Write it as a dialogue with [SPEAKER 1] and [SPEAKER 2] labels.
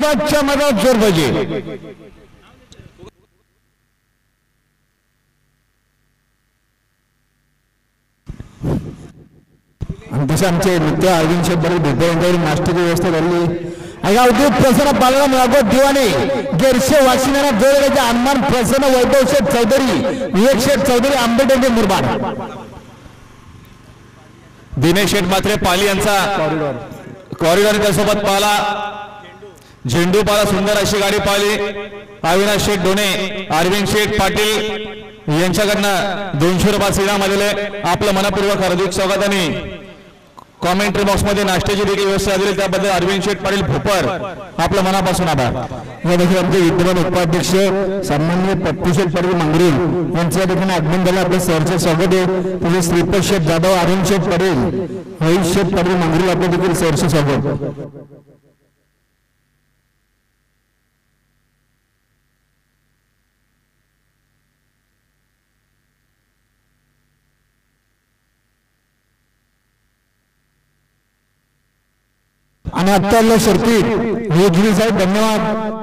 [SPEAKER 1] सुरुवातच्या मधात जोरबाजी आणि तसे आमचे मित्र अरविंद शेठ बरोबर भेटल्यानंतर नाश्त्याची व्यवस्था झाली अगा उद्योग प्रसन्न बालराम राघव दिवाने गेरशे वाशिनारा जोडण्याचे हनुमान प्रसन्न वैभव शेठ चौधरी विवेक शेठ चौधरी आंबेडकर मुरबाड
[SPEAKER 2] दिनेश शेठ मात्रे पाली यांचा कॉरिडॉर त्यासोबत पाला झेंडू पाला सुंदर अशी गाडी पाहिली अविनाश शेठ डोणे अरविंद शेठ पाटील यांच्याकडनं 200 रुपये इनाम आलेले आपलं मनपूर्वक हार्दिक स्वागत आणि कॉमेंट्री बॉक्स मध्ये नाश्त्याची देखील व्यवस्था दिली त्याबद्दल अरविंद शेठ पाटील भोपर आपलं मनापासून आभार
[SPEAKER 1] या देखील आमचे विद्यमान उपाध्यक्ष सन्माननीय पप्पूशेठ पाटील मांगरी यांच्या देखील आगमन झालं आपल्या सरचे स्वागत आहे तसेच श्रीपद शेठ जाधव अरुण शेठ पाटील रोहित शेठ पाटील मांगरी आपलं देखील सरचे स्वागत आणि आता शर्ती रोजगी साहेब धन्यवाद